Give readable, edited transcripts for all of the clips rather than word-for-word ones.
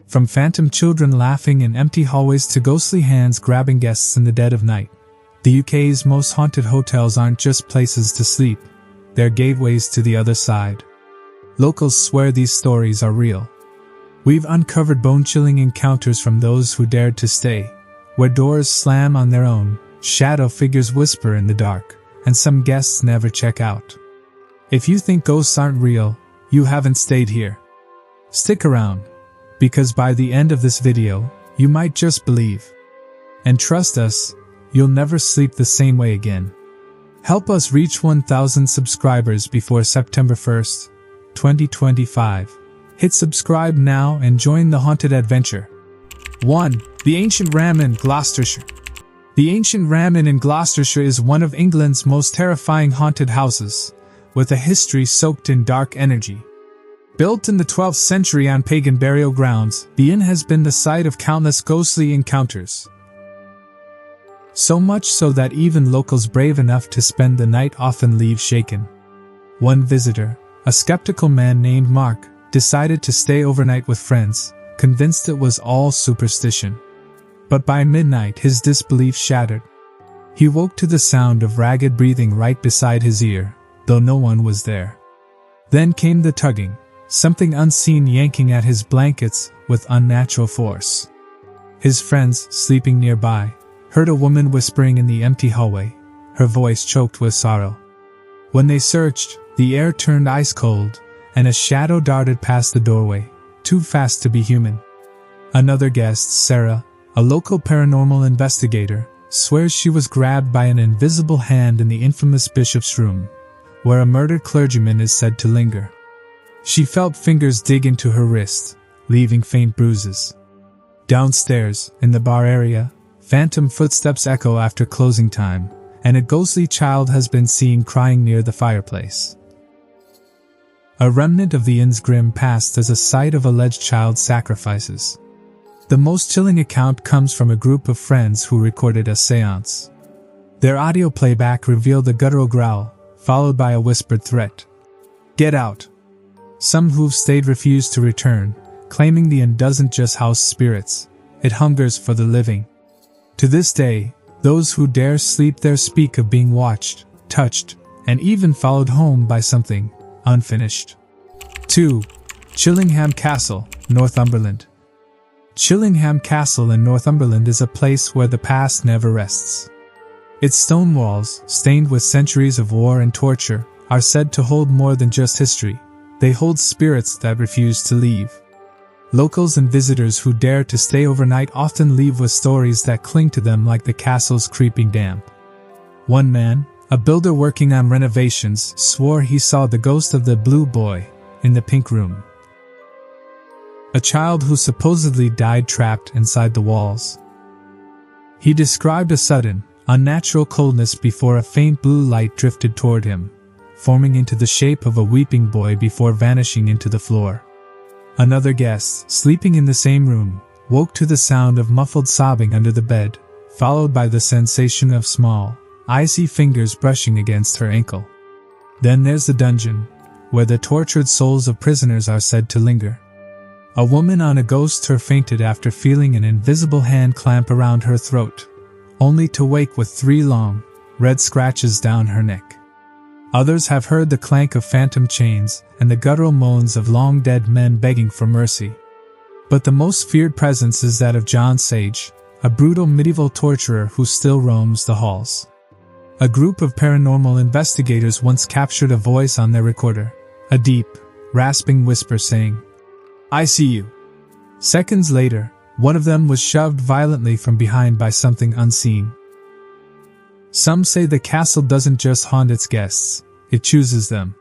From phantom children laughing in empty hallways to ghostly hands grabbing guests in the dead of night, the UK's most haunted hotels aren't just places to sleep, they're gateways to the other side. Locals swear these stories are real. We've uncovered bone-chilling encounters from those who dared to stay, where doors slam on their own, shadow figures whisper in the dark, and some guests never check out. If you think ghosts aren't real, you haven't stayed here. Stick around, because by the end of this video, you might just believe. And trust us, you'll never sleep the same way again. Help us reach 1,000 subscribers before September 1st, 2025. Hit subscribe now and join the haunted adventure. 1. The Ancient Ram in Gloucestershire. The Ancient Ram Inn in Gloucestershire is one of England's most terrifying haunted houses, with a history soaked in dark energy. Built in the 12th century on pagan burial grounds, the inn has been the site of countless ghostly encounters. So much so that even locals brave enough to spend the night often leave shaken. One visitor, a skeptical man named Mark, decided to stay overnight with friends, convinced it was all superstition. But by midnight his disbelief shattered. He woke to the sound of ragged breathing right beside his ear, though no one was there. Then came the tugging, something unseen yanking at his blankets with unnatural force. His friends, sleeping nearby, heard a woman whispering in the empty hallway, her voice choked with sorrow. When they searched, the air turned ice cold, and a shadow darted past the doorway, too fast to be human. Another guest, Sarah, a local paranormal investigator, swears she was grabbed by an invisible hand in the infamous bishop's room, where a murdered clergyman is said to linger. She felt fingers dig into her wrist, leaving faint bruises. Downstairs, in the bar area, phantom footsteps echo after closing time, and a ghostly child has been seen crying near the fireplace. A remnant of the inn's grim past is a site of alleged child sacrifices. The most chilling account comes from a group of friends who recorded a seance. Their audio playback revealed a guttural growl, followed by a whispered threat. "Get out!" Some who've stayed refuse to return, claiming the inn doesn't just house spirits, it hungers for the living. To this day, those who dare sleep there speak of being watched, touched, and even followed home by something unfinished. 2. Chillingham Castle, Northumberland. Chillingham Castle in Northumberland is a place where the past never rests. Its stone walls, stained with centuries of war and torture, are said to hold more than just history. They hold spirits that refuse to leave. Locals and visitors who dare to stay overnight often leave with stories that cling to them like the castle's creeping damp. One man, a builder working on renovations, swore he saw the ghost of the blue boy in the pink room. A child who supposedly died trapped inside the walls. He described a sudden, unnatural coldness before a faint blue light drifted toward him, forming into the shape of a weeping boy before vanishing into the floor. Another guest, sleeping in the same room, woke to the sound of muffled sobbing under the bed, followed by the sensation of small, icy fingers brushing against her ankle. Then there's the dungeon, where the tortured souls of prisoners are said to linger. A woman on a ghost tour fainted after feeling an invisible hand clamp around her throat, only to wake with 3 long, red scratches down her neck. Others have heard the clank of phantom chains and the guttural moans of long-dead men begging for mercy. But the most feared presence is that of John Sage, a brutal medieval torturer who still roams the halls. A group of paranormal investigators once captured a voice on their recorder, a deep, rasping whisper saying, "I see you." Seconds later, one of them was shoved violently from behind by something unseen. Some say the castle doesn't just haunt its guests, it chooses them.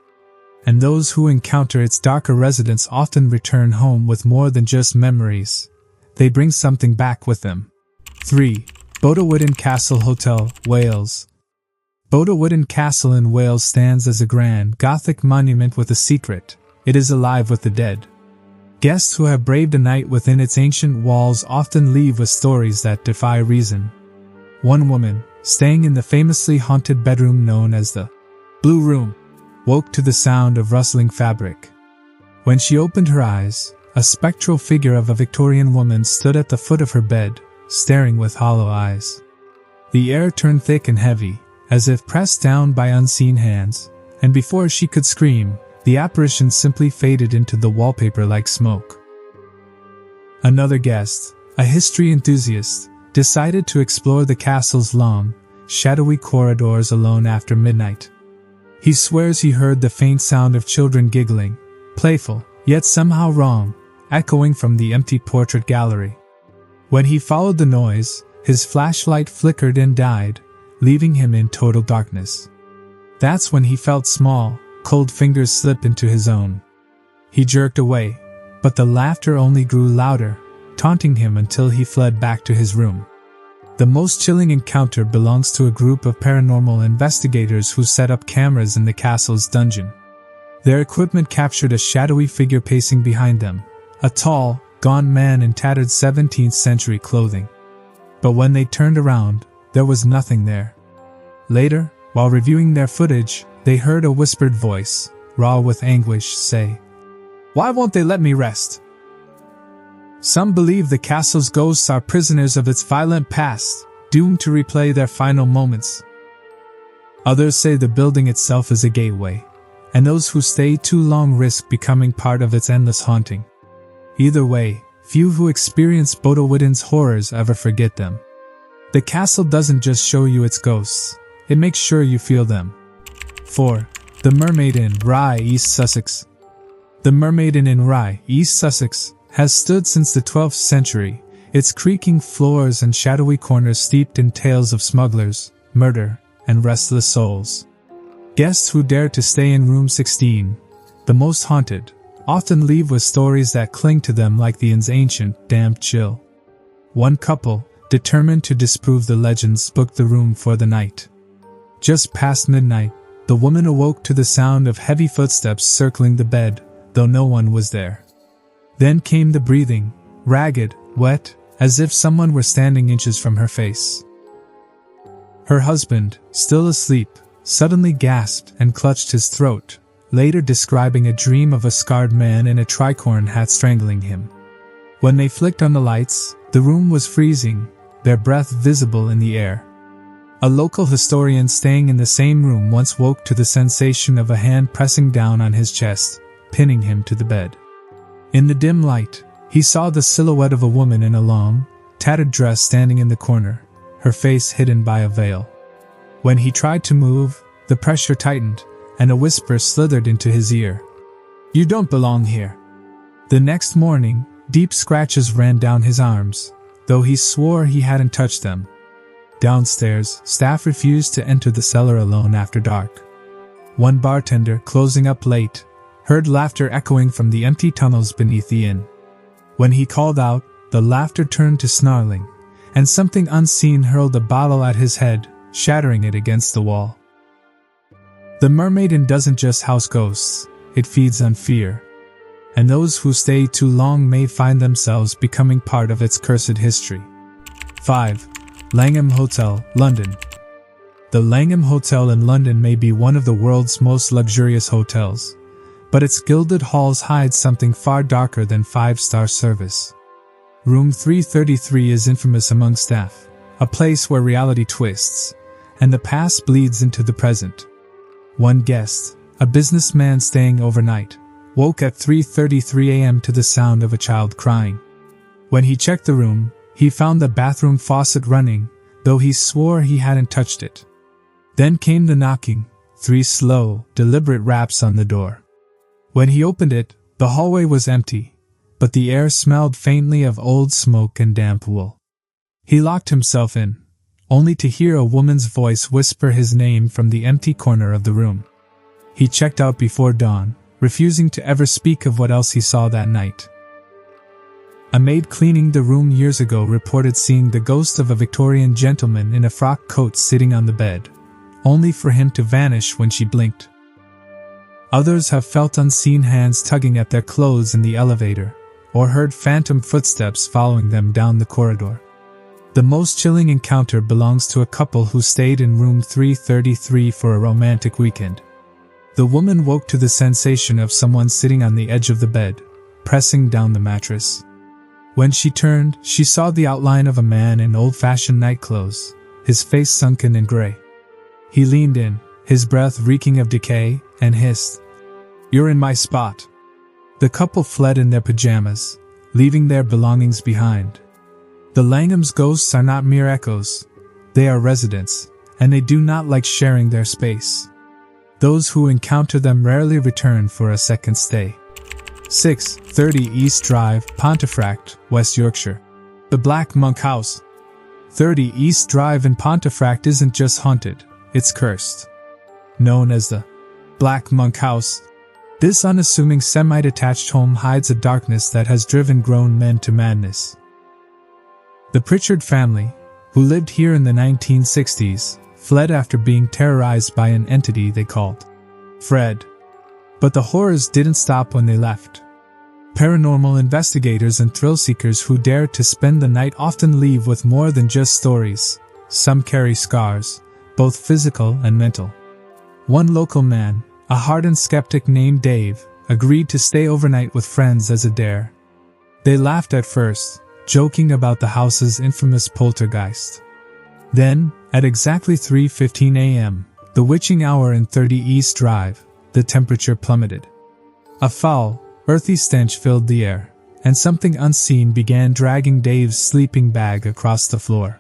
And those who encounter its darker residents often return home with more than just memories. They bring something back with them. 3. Bodowooden Castle Hotel, Wales. Bodowooden Castle in Wales stands as a grand, Gothic monument with a secret. It is alive with the dead. Guests who have braved a night within its ancient walls often leave with stories that defy reason. One woman, staying in the famously haunted bedroom known as the Blue Room, woke to the sound of rustling fabric. When she opened her eyes, a spectral figure of a Victorian woman stood at the foot of her bed, staring with hollow eyes. The air turned thick and heavy, as if pressed down by unseen hands, and before she could scream, the apparition simply faded into the wallpaper like smoke. Another guest, a history enthusiast, decided to explore the castle's long, shadowy corridors alone after midnight. He swears he heard the faint sound of children giggling, playful, yet somehow wrong, echoing from the empty portrait gallery. When he followed the noise, his flashlight flickered and died, leaving him in total darkness. That's when he felt small, cold fingers slip into his own. He jerked away, but the laughter only grew louder, taunting him until he fled back to his room. The most chilling encounter belongs to a group of paranormal investigators who set up cameras in the castle's dungeon. Their equipment captured a shadowy figure pacing behind them, a tall, gaunt man in tattered 17th century clothing. But when they turned around, there was nothing there. Later, while reviewing their footage, they heard a whispered voice, raw with anguish, say, "Why won't they let me rest?" Some believe the castle's ghosts are prisoners of its violent past, doomed to replay their final moments. Others say the building itself is a gateway, and those who stay too long risk becoming part of its endless haunting. Either way, few who experience Bodo Widden's horrors ever forget them. The castle doesn't just show you its ghosts, it makes sure you feel them. 4. The Mermaid Inn, Rye, East Sussex. The Mermaid Inn in Rye, East Sussex, has stood since the 12th century, its creaking floors and shadowy corners steeped in tales of smugglers, murder, and restless souls. Guests who dare to stay in room 16, the most haunted, often leave with stories that cling to them like the inn's ancient, damp chill. One couple, determined to disprove the legends, booked the room for the night. Just past midnight, the woman awoke to the sound of heavy footsteps circling the bed, though no one was there. Then came the breathing, ragged, wet, as if someone were standing inches from her face. Her husband, still asleep, suddenly gasped and clutched his throat, later describing a dream of a scarred man in a tricorn hat strangling him. When they flicked on the lights, the room was freezing, their breath visible in the air. A local historian staying in the same room once woke to the sensation of a hand pressing down on his chest, pinning him to the bed. In the dim light, he saw the silhouette of a woman in a long, tattered dress standing in the corner, her face hidden by a veil. When he tried to move, the pressure tightened, and a whisper slithered into his ear. "You don't belong here." The next morning, deep scratches ran down his arms, though he swore he hadn't touched them. Downstairs, staff refused to enter the cellar alone after dark. One bartender, closing up late, heard laughter echoing from the empty tunnels beneath the inn. When he called out, the laughter turned to snarling, and something unseen hurled a bottle at his head, shattering it against the wall. The Mermaid Inn doesn't just house ghosts, it feeds on fear. And those who stay too long may find themselves becoming part of its cursed history. 5. Langham Hotel, London. The Langham Hotel in London may be one of the world's most luxurious hotels, but its gilded halls hide something far darker than five-star service. Room 333 is infamous among staff, a place where reality twists, and the past bleeds into the present. One guest, a businessman staying overnight, woke at 3:33 a.m. to the sound of a child crying. When he checked the room, he found the bathroom faucet running, though he swore he hadn't touched it. Then came the knocking, 3 slow, deliberate raps on the door. When he opened it, the hallway was empty, but the air smelled faintly of old smoke and damp wool. He locked himself in, only to hear a woman's voice whisper his name from the empty corner of the room. He checked out before dawn, refusing to ever speak of what else he saw that night. A maid cleaning the room years ago reported seeing the ghost of a Victorian gentleman in a frock coat sitting on the bed, only for him to vanish when she blinked. Others have felt unseen hands tugging at their clothes in the elevator, or heard phantom footsteps following them down the corridor. The most chilling encounter belongs to a couple who stayed in room 333 for a romantic weekend. The woman woke to the sensation of someone sitting on the edge of the bed, pressing down the mattress. When she turned, she saw the outline of a man in old-fashioned nightclothes, his face sunken and gray. He leaned in, his breath reeking of decay, and hissed, "You're in my spot." The couple fled in their pajamas, leaving their belongings behind. The Langham's ghosts are not mere echoes. They are residents, and they do not like sharing their space. Those who encounter them rarely return for a second stay. 630 East Drive, Pontefract, West Yorkshire. The Black Monk House. 30 East Drive in Pontefract isn't just haunted, it's cursed. Known as the Black Monk House, this unassuming semi-detached home hides a darkness that has driven grown men to madness. The Pritchard family, who lived here in the 1960s, fled after being terrorized by an entity they called Fred. But the horrors didn't stop when they left. Paranormal investigators and thrill-seekers who dare to spend the night often leave with more than just stories. Some carry scars, both physical and mental. One local man, a hardened skeptic named Dave, agreed to stay overnight with friends as a dare. They laughed at first, joking about the house's infamous poltergeist. Then, at exactly 3:15 a.m., the witching hour in 30 East Drive, the temperature plummeted. A foul, earthy stench filled the air, and something unseen began dragging Dave's sleeping bag across the floor.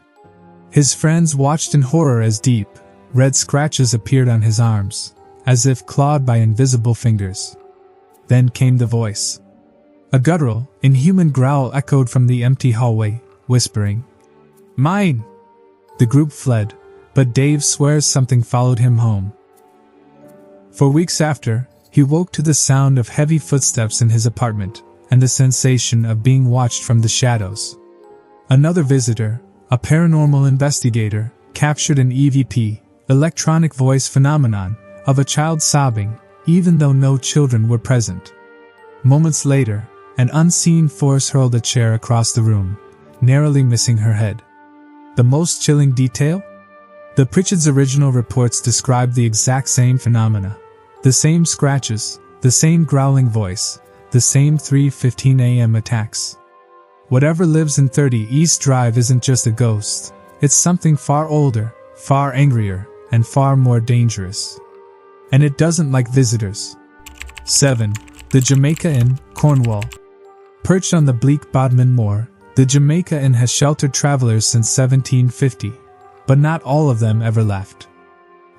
His friends watched in horror as deep, red scratches appeared on his arms, as if clawed by invisible fingers. Then came the voice. A guttural, inhuman growl echoed from the empty hallway, whispering, "Mine!" The group fled, but Dave swears something followed him home. For weeks after, he woke to the sound of heavy footsteps in his apartment, and the sensation of being watched from the shadows. Another visitor, a paranormal investigator, captured an EVP, electronic voice phenomenon, of a child sobbing, even though no children were present. Moments later, an unseen force hurled a chair across the room, narrowly missing her head. The most chilling detail? The Pritchard's original reports described the exact same phenomena. The same scratches, the same growling voice, the same 3:15 a.m. attacks. Whatever lives in 30 East Drive isn't just a ghost. It's something far older, far angrier, and far more dangerous. And it doesn't like visitors. 7. The Jamaica Inn, Cornwall. Perched on the bleak Bodmin Moor, the Jamaica Inn has sheltered travelers since 1750, but not all of them ever left.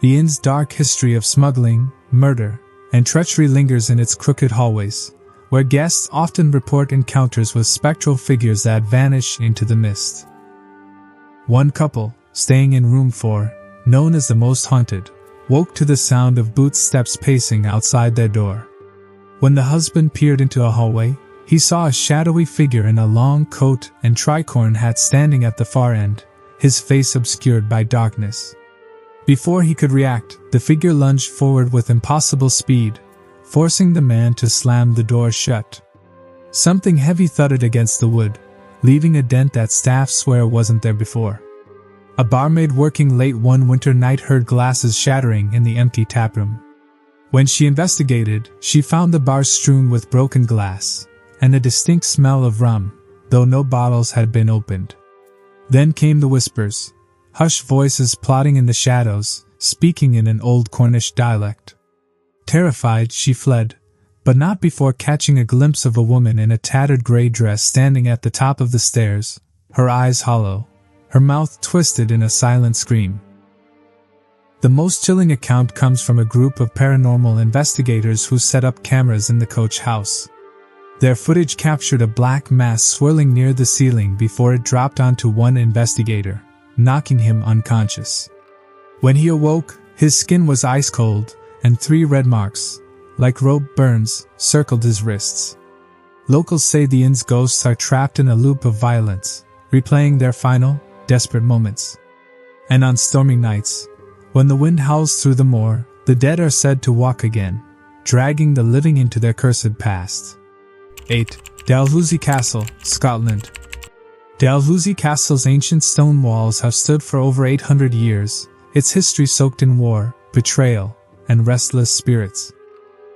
The inn's dark history of smuggling, murder, and treachery lingers in its crooked hallways, where guests often report encounters with spectral figures that vanish into the mist. One couple, staying in room 4, known as the most haunted, woke to the sound of footsteps pacing outside their door. When the husband peered into a hallway, he saw a shadowy figure in a long coat and tricorn hat standing at the far end, his face obscured by darkness. Before he could react, the figure lunged forward with impossible speed, forcing the man to slam the door shut. Something heavy thudded against the wood, leaving a dent that staff swear wasn't there before. A barmaid working late one winter night heard glasses shattering in the empty taproom. When she investigated, she found the bar strewn with broken glass, and a distinct smell of rum, though no bottles had been opened. Then came the whispers, hushed voices plotting in the shadows, speaking in an old Cornish dialect. Terrified, she fled, but not before catching a glimpse of a woman in a tattered grey dress standing at the top of the stairs, her eyes hollow, her mouth twisted in a silent scream. The most chilling account comes from a group of paranormal investigators who set up cameras in the coach house. Their footage captured a black mass swirling near the ceiling before it dropped onto one investigator, knocking him unconscious. When he awoke, his skin was ice cold, and 3 red marks, like rope burns, circled his wrists. Locals say the inn's ghosts are trapped in a loop of violence, replaying their final, desperate moments. And on stormy nights, when the wind howls through the moor, the dead are said to walk again, dragging the living into their cursed past. 8. Dalhousie Castle, Scotland. Dalhousie Castle's ancient stone walls have stood for over 800 years, its history soaked in war, betrayal, and restless spirits.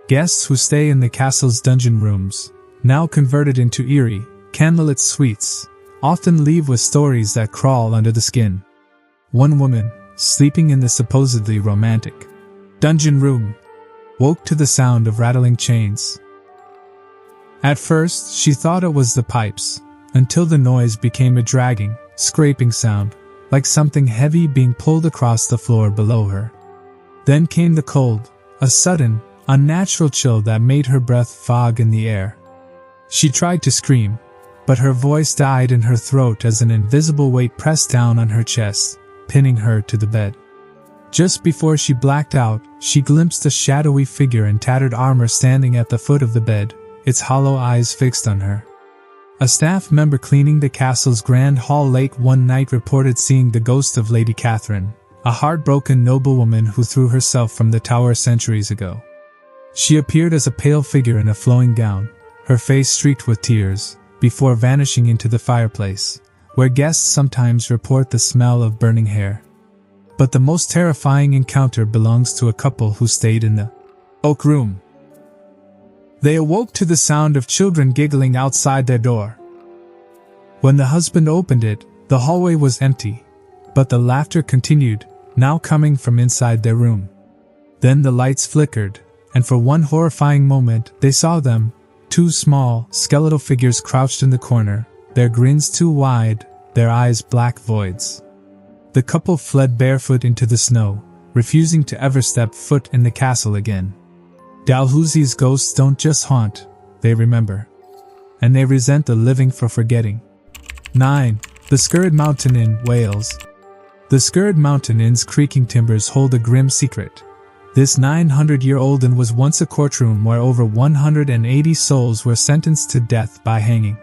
Guests who stay in the castle's dungeon rooms, now converted into eerie, candlelit suites, often leave with stories that crawl under the skin. One woman, sleeping in the supposedly romantic dungeon room, woke to the sound of rattling chains. At first, she thought it was the pipes, until the noise became a dragging, scraping sound, like something heavy being pulled across the floor below her. Then came the cold, a sudden, unnatural chill that made her breath fog in the air. She tried to scream, but her voice died in her throat as an invisible weight pressed down on her chest, pinning her to the bed. Just before she blacked out, she glimpsed a shadowy figure in tattered armor standing at the foot of the bed, its hollow eyes fixed on her. A staff member cleaning the castle's grand hall late one night reported seeing the ghost of Lady Catherine, a heartbroken noblewoman who threw herself from the tower centuries ago. She appeared as a pale figure in a flowing gown, her face streaked with tears, before vanishing into the fireplace, where guests sometimes report the smell of burning hair. But the most terrifying encounter belongs to a couple who stayed in the oak room. They awoke to the sound of children giggling outside their door. When the husband opened it, the hallway was empty, but the laughter continued, now coming from inside their room. Then the lights flickered, and for one horrifying moment they saw them, two small, skeletal figures crouched in the corner, their grins too wide, their eyes black voids. The couple fled barefoot into the snow, refusing to ever step foot in the castle again. Dalhousie's ghosts don't just haunt, they remember. And they resent the living for forgetting. 9. The Scurrid Mountain Inn, Wales. The Scurrid Mountain Inn's creaking timbers hold a grim secret. This 900-year-old inn was once a courtroom where over 180 souls were sentenced to death by hanging.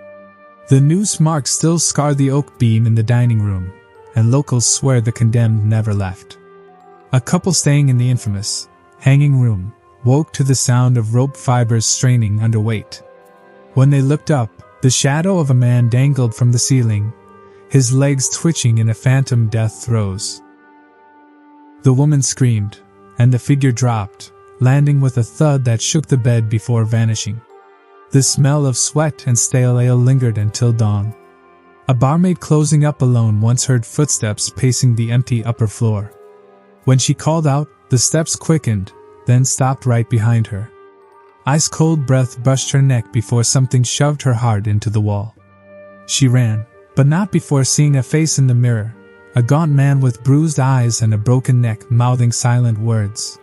The noose marks still scar the oak beam in the dining room, and locals swear the condemned never left. A couple staying in the infamous hanging room woke to the sound of rope fibers straining under weight. When they looked up, the shadow of a man dangled from the ceiling, his legs twitching in a phantom death throes. The woman screamed, and the figure dropped, landing with a thud that shook the bed before vanishing. The smell of sweat and stale ale lingered until dawn. A barmaid closing up alone once heard footsteps pacing the empty upper floor. When she called out, the steps quickened, then stopped right behind her. Ice-cold breath brushed her neck before something shoved her hard into the wall. She ran, but not before seeing a face in the mirror, a gaunt man with bruised eyes and a broken neck mouthing silent words.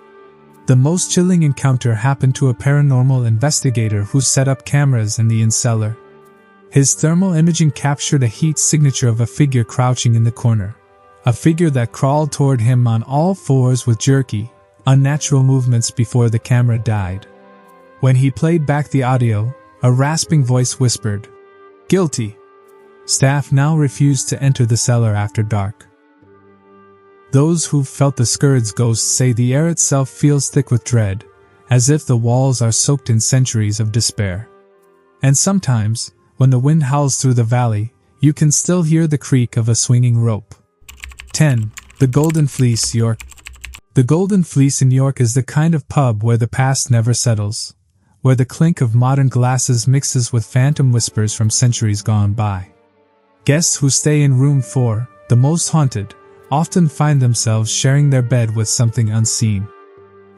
The most chilling encounter happened to a paranormal investigator who set up cameras in the inn cellar. His thermal imaging captured a heat signature of a figure crouching in the corner, a figure that crawled toward him on all fours with jerky, unnatural movements before the camera died. When he played back the audio, a rasping voice whispered, "Guilty." Staff now refused to enter the cellar after dark. Those who've felt the Scurrid's ghosts say the air itself feels thick with dread, as if the walls are soaked in centuries of despair. And sometimes, when the wind howls through the valley, you can still hear the creak of a swinging rope. 10. The Golden Fleece, York. The Golden Fleece in York is the kind of pub where the past never settles, where the clink of modern glasses mixes with phantom whispers from centuries gone by. Guests who stay in room 4, the most haunted, often find themselves sharing their bed with something unseen.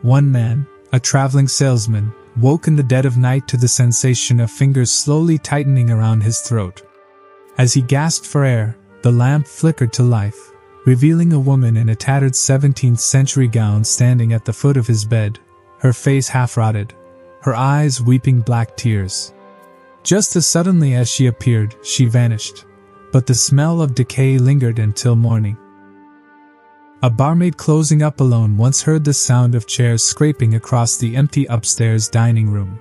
One man, a traveling salesman, woke in the dead of night to the sensation of fingers slowly tightening around his throat. As he gasped for air, the lamp flickered to life, revealing a woman in a tattered 17th century gown standing at the foot of his bed, her face half-rotted, her eyes weeping black tears. Just as suddenly as she appeared, she vanished, but the smell of decay lingered until morning. A barmaid closing up alone once heard the sound of chairs scraping across the empty upstairs dining room.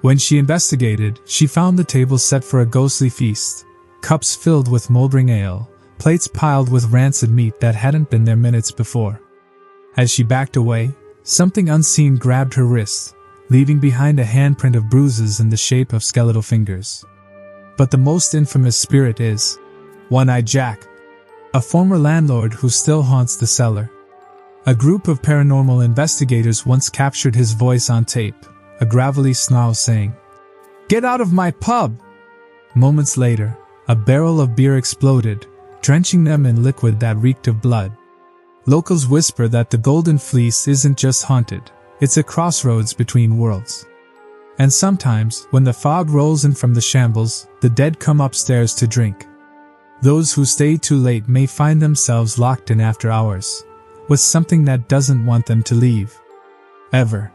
When she investigated, she found the table set for a ghostly feast, cups filled with moldering ale, plates piled with rancid meat that hadn't been there minutes before. As she backed away, something unseen grabbed her wrist, leaving behind a handprint of bruises in the shape of skeletal fingers. But the most infamous spirit is One-Eyed Jack, a former landlord who still haunts the cellar. A group of paranormal investigators once captured his voice on tape, a gravelly snarl saying, Get out of my pub! Moments later, a barrel of beer exploded, drenching them in liquid that reeked of blood. Locals whisper that the Golden Fleece isn't just haunted, it's a crossroads between worlds. And sometimes, when the fog rolls in from the shambles, the dead come upstairs to drink. Those who stay too late may find themselves locked in after hours, with something that doesn't want them to leave. Ever.